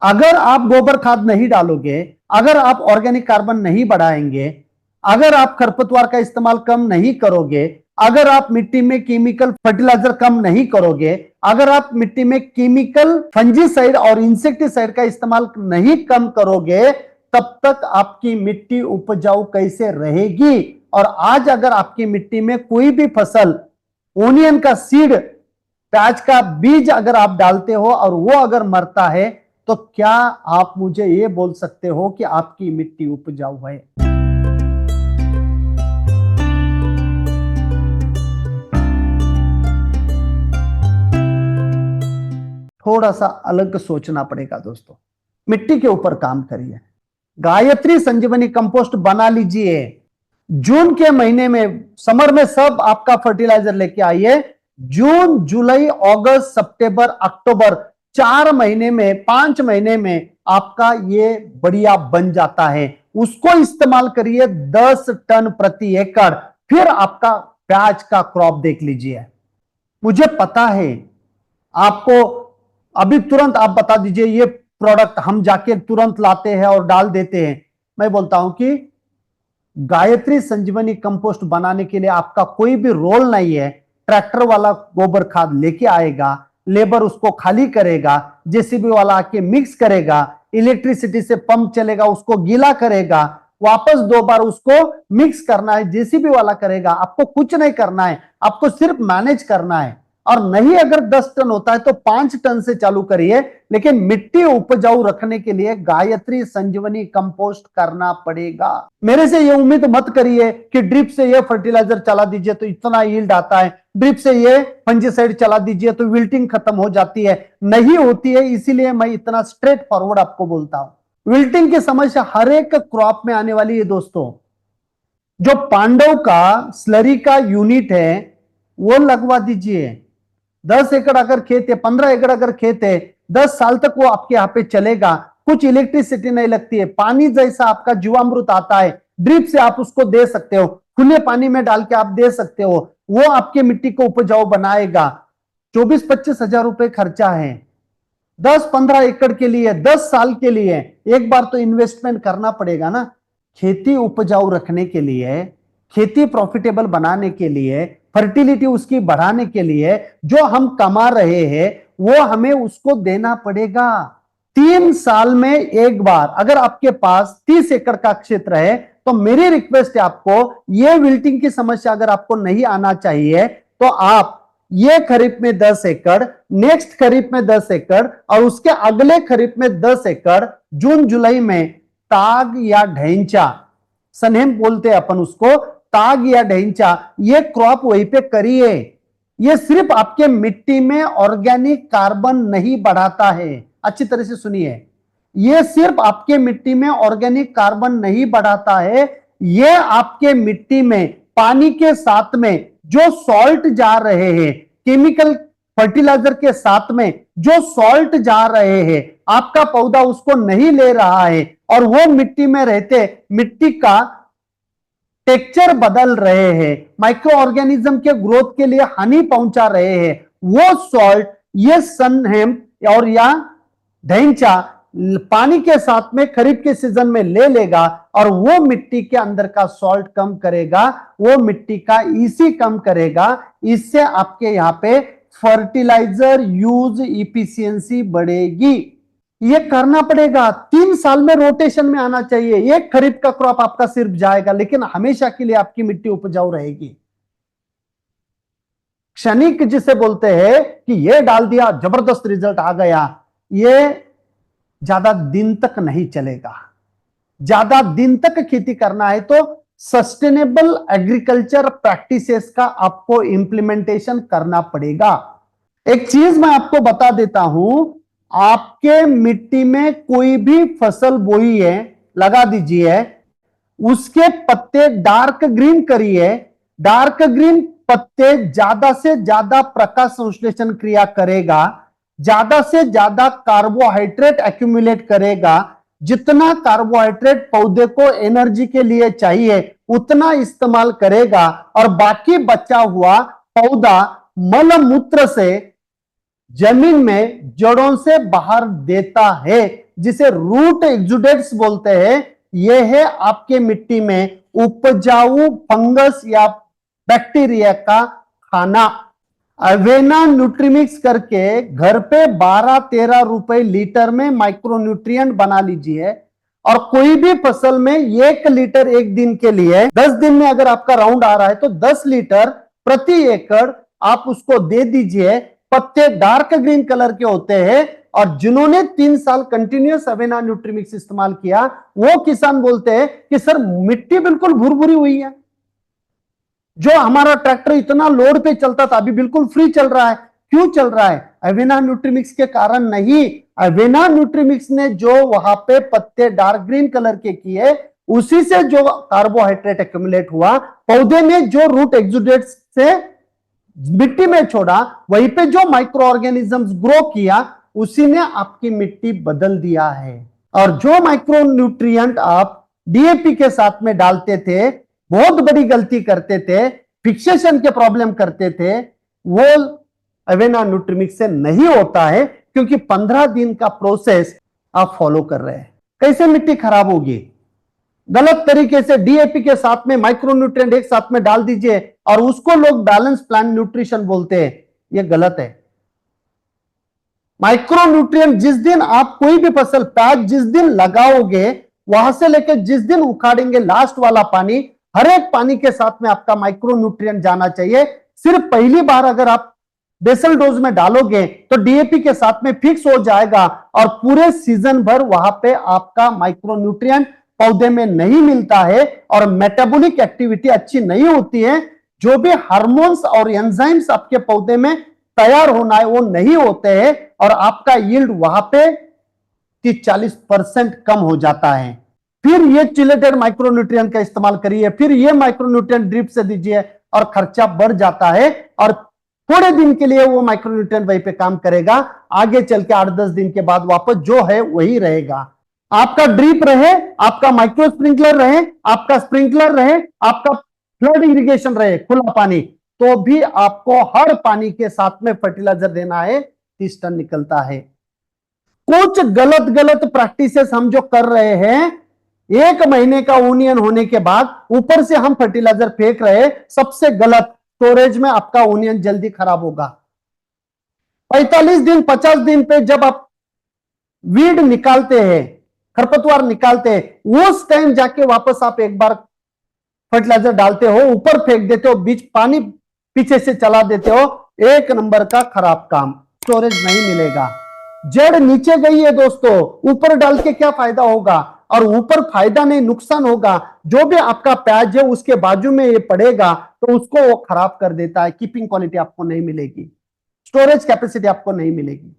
अगर आप गोबर खाद नहीं डालोगे, अगर आप ऑर्गेनिक कार्बन नहीं बढ़ाएंगे, अगर आप खरपतवार का इस्तेमाल कम नहीं करोगे, अगर आप मिट्टी में केमिकल फर्टिलाइजर कम नहीं करोगे, अगर आप मिट्टी में केमिकल फंजीसाइड और इंसेक्टिसाइड का इस्तेमाल नहीं कम करोगे, तब तक आपकी मिट्टी उपजाऊ कैसे रहेगी। और आज अगर आपकी मिट्टी में कोई भी फसल, ओनियन का सीड, प्याज का बीज अगर आप डालते हो और वो अगर मरता है, तो क्या आप मुझे ये बोल सकते हो कि आपकी मिट्टी उपजाऊ है। थोड़ा सा अलग सोचना पड़ेगा दोस्तों। मिट्टी के ऊपर काम करिए। गायत्री संजीवनी कंपोस्ट बना लीजिए। जून के महीने में, समर में सब आपका फर्टिलाइजर लेके आइए। जून, जुलाई, अगस्त, सितंबर, अक्टूबर, 4 महीने में, 5 महीने में आपका ये बढ़िया बन जाता है। उसको इस्तेमाल करिए 10 टन प्रति एकड़। फिर आपका प्याज का क्रॉप देख लीजिए। मुझे पता है आपको, अभी तुरंत आप बता दीजिए ये प्रोडक्ट हम जाके तुरंत लाते हैं और डाल देते हैं। मैं बोलता हूं कि गायत्री संजीवनी कंपोस्ट बनाने के लिए आपका कोई भी रोल नहीं है। ट्रैक्टर वाला गोबर खाद लेके आएगा, लेबर उसको खाली करेगा, जेसीबी वाला आके मिक्स करेगा, इलेक्ट्रिसिटी से पंप चलेगा, उसको गीला करेगा, वापस 2 बार उसको मिक्स करना है, जेसीबी वाला करेगा। आपको कुछ नहीं करना है, आपको सिर्फ मैनेज करना है। और नहीं अगर 10 टन होता है तो 5 टन से चालू करिए, लेकिन मिट्टी उपजाऊ रखने के लिए गायत्री संजीवनी कंपोस्ट करना पड़ेगा। मेरे से ये उम्मीद मत करिए कि ड्रिप से ये फर्टिलाइजर चला दीजिए तो इतना यील्ड आता है, ड्रिप से ये फंजीसाइड चला दीजिए तो विल्टिंग खत्म हो जाती है। नहीं होती है, इसीलिए मैं इतना स्ट्रेट फॉरवर्ड आपको बोलता हूं। विल्टिंग की समस्या हर एक क्रॉप में आने वाली है दोस्तों। जो पांडव का स्लरी का यूनिट है वो लगवा दीजिए। 10 एकड़ अगर खेत है, 15 एकड़ अगर खेत है, 10 साल तक वो आपके यहां पे चलेगा। कुछ इलेक्ट्रिसिटी नहीं लगती है, पानी जैसा आपका जीवामृत आता है, ड्रिप से आप उसको दे सकते हो, खुले पानी में डाल के आप दे सकते हो, वो आपके मिट्टी को उपजाऊ बनाएगा। 24-25 हजार रुपए खर्चा है 10-15 एकड़ के लिए, 10 साल के लिए। एक बार तो इन्वेस्टमेंट करना पड़ेगा ना। खेती उपजाऊ रखने के लिए, खेती प्रॉफिटेबल बनाने के लिए, फर्टिलिटी उसकी बढ़ाने के लिए जो हम कमा रहे हैं वो हमें उसको देना पड़ेगा। 3 साल में एक बार अगर आपके पास 30 एकड़ का क्षेत्र है तो मेरी रिक्वेस्ट है आपको, ये विल्टिंग की समस्या अगर आपको नहीं आना चाहिए तो आप ये खरीफ में 10 एकड़, नेक्स्ट खरीफ में 10 एकड़ और उसके अगले खरीफ में 10 एकड़ जून जुलाई में ताग या ढैंचा, सनहेम बोलते हैं अपन उसको, ताग या ढैंचा, ये क्रॉप वहीं पे करिए। ये सिर्फ आपके मिट्टी में ऑर्गेनिक कार्बन नहीं बढ़ाता है। अच्छी तरह से सुनिए, ये सिर्फ आपके मिट्टी में ऑर्गेनिक कार्बन नहीं बढ़ाता है, ये आपके मिट्टी में पानी के साथ में जो सॉल्ट जा रहे हैं, केमिकल फर्टिलाइजर के साथ में जो सॉल्ट जा रहे हैं, आपका पौधा उसको नहीं ले रहा है और वो मिट्टी में रहते मिट्टी का टेक्सचर बदल रहे हैं, माइक्रो ऑर्गेनिज्म के ग्रोथ के लिए हानि पहुंचा रहे हैं। वो सॉल्ट ये सनहेम और या ढैंचा पानी के साथ में खरीफ के सीजन में ले लेगा और वो मिट्टी के अंदर का सॉल्ट कम करेगा, वो मिट्टी का ईसी कम करेगा। इससे आपके यहां पे फर्टिलाइजर यूज इफिशियंसी बढ़ेगी। ये करना पड़ेगा। 3 साल में रोटेशन में आना चाहिए। एक खरीफ का क्रॉप आपका सिर्फ जाएगा, लेकिन हमेशा के लिए आपकी मिट्टी उपजाऊ रहेगी। क्षणिक जिसे बोलते हैं कि ये डाल दिया जबरदस्त रिजल्ट आ गया, ये ज्यादा दिन तक नहीं चलेगा। ज्यादा दिन तक खेती करना है तो सस्टेनेबल एग्रीकल्चर प्रैक्टिसेस का आपको इंप्लीमेंटेशन करना पड़ेगा। एक चीज मैं आपको बता देता हूं, आपके मिट्टी में कोई भी फसल बोई है, लगा दीजिए, उसके पत्ते डार्क ग्रीन करिए। डार्क ग्रीन पत्ते ज्यादा से ज्यादा प्रकाश संश्लेषण क्रिया करेगा, ज्यादा से ज्यादा कार्बोहाइड्रेट एक्यूमुलेट करेगा। जितना कार्बोहाइड्रेट पौधे को एनर्जी के लिए चाहिए उतना इस्तेमाल करेगा और बाकी बचा हुआ पौधा मल मूत्र से जमीन में जड़ों से बाहर देता है। जिसे रूट एक्सुडेट्स बोलते हैं, यह है आपके मिट्टी में उपजाऊ फंगस या बैक्टीरिया का खाना। अवेना न्यूट्रीमिक्स करके घर पे 12-13 रुपए लीटर में माइक्रो न्यूट्रिएंट बना लीजिए और कोई भी फसल में 1 लीटर एक दिन के लिए 10 दिन में अगर आपका राउंड आ रहा है तो 10 लीटर प्रति एकड़ आप उसको दे दीजिए। पत्ते डार्क ग्रीन कलर के होते हैं और जिन्होंने 3 साल कंटिन्यूअस अवेना न्यूट्रीमिक्स इस्तेमाल किया वो किसान बोलते हैं कि सर मिट्टी बिल्कुल भुरभुरी हुई है, जो हमारा ट्रैक्टर इतना लोड पे चलता था अभी बिल्कुल फ्री चल रहा है। क्यों चल रहा है? अवेना न्यूट्रीमिक्स के कारण नहीं। अवेना न्यूट्रीमिक्स ने जो वहां पे पत्ते डार्क ग्रीन कलर के किए, उसी से जो कार्बोहाइड्रेट एक्यूमुलेट हुआ, पौधे ने जो रूट एक्सुडेट्स से मिट्टी में छोड़ा, वहीं पे जो माइक्रो ऑर्गेनिजम्स ग्रो किया, उसी ने आपकी मिट्टी बदल दिया है। और जो माइक्रो न्यूट्रिएंट आप डीएपी के साथ में डालते थे, बहुत बड़ी गलती करते थे, फिक्सेशन के प्रॉब्लम करते थे, वो अवेना न्यूट्रीमिक्स से नहीं होता है क्योंकि 15 दिन का प्रोसेस आप फॉलो कर रहे हैं। कैसे मिट्टी खराब होगी? गलत तरीके से डीएपी के साथ में माइक्रो न्यूट्रिएंट एक साथ में डाल दीजिए और उसको लोग बैलेंस प्लांट न्यूट्रिशन बोलते हैं, यह गलत है। माइक्रो न्यूट्रिएंट जिस दिन आप कोई भी फसल प्याज जिस दिन लगाओगे, वहां से लेकर जिस दिन उखाड़ेंगे लास्ट वाला पानी, हर एक पानी के साथ में आपका माइक्रो न्यूट्रिएंट जाना चाहिए। सिर्फ पहली बार अगर आप बेसल डोज में डालोगे तो डीएपी के साथ में फिक्स हो जाएगा और पूरे सीजन भर वहां पे आपका माइक्रो न्यूट्रिएंट पौधे में नहीं मिलता है और मेटाबॉलिक एक्टिविटी अच्छी नहीं होती है। जो भी हार्मोन्स और एंजाइम्स आपके पौधे में तैयार होना है वो नहीं होते हैं और आपका यील्ड वहां पे 30-40% कम हो जाता है। फिर ये चिलेटेड माइक्रोन्यूट्रिएंट का इस्तेमाल करिए, फिर ये माइक्रोन्यूट्रिएंट ड्रिप से दीजिए और खर्चा बढ़ जाता है और थोड़े दिन के लिए वो माइक्रोन्यूट्रिएंट वहीं पे काम करेगा, आगे चल के 8-10 दिन के बाद वापस जो है वही रहेगा। आपका ड्रिप रहे, आपका माइक्रो स्प्रिंकलर रहे, आपका स्प्रिंकलर रहे, आपका फ्लड इरिगेशन रहे, खुला पानी, तो भी आपको हर पानी के साथ में फर्टिलाइजर देना है, 30 टन निकलता है। कुछ गलत गलत प्रैक्टिसेस हम जो कर रहे हैं, 1 महीने का ओनियन होने के बाद ऊपर से हम फर्टिलाइजर फेंक रहे हैं, सबसे गलत। स्टोरेज में आपका ओनियन जल्दी खराब होगा। 45 दिन 50 दिन पे जब आप वीड निकालते हैं, खरपतवार निकालते हैं, उस टाइम जाके वापस आप एक बार फर्टिलाइजर डालते हो, ऊपर फेंक देते हो, बीच पानी पीछे से चला देते हो, 1 नंबर का खराब काम। स्टोरेज नहीं मिलेगा। जड़ नीचे गई है दोस्तों, ऊपर डाल के क्या फायदा होगा? और ऊपर फायदा नहीं नुकसान होगा। जो भी आपका प्याज है उसके बाजू में ये पड़ेगा तो उसको वो खराब कर देता है, कीपिंग क्वालिटी आपको नहीं मिलेगी, स्टोरेज कैपेसिटी आपको नहीं मिलेगी।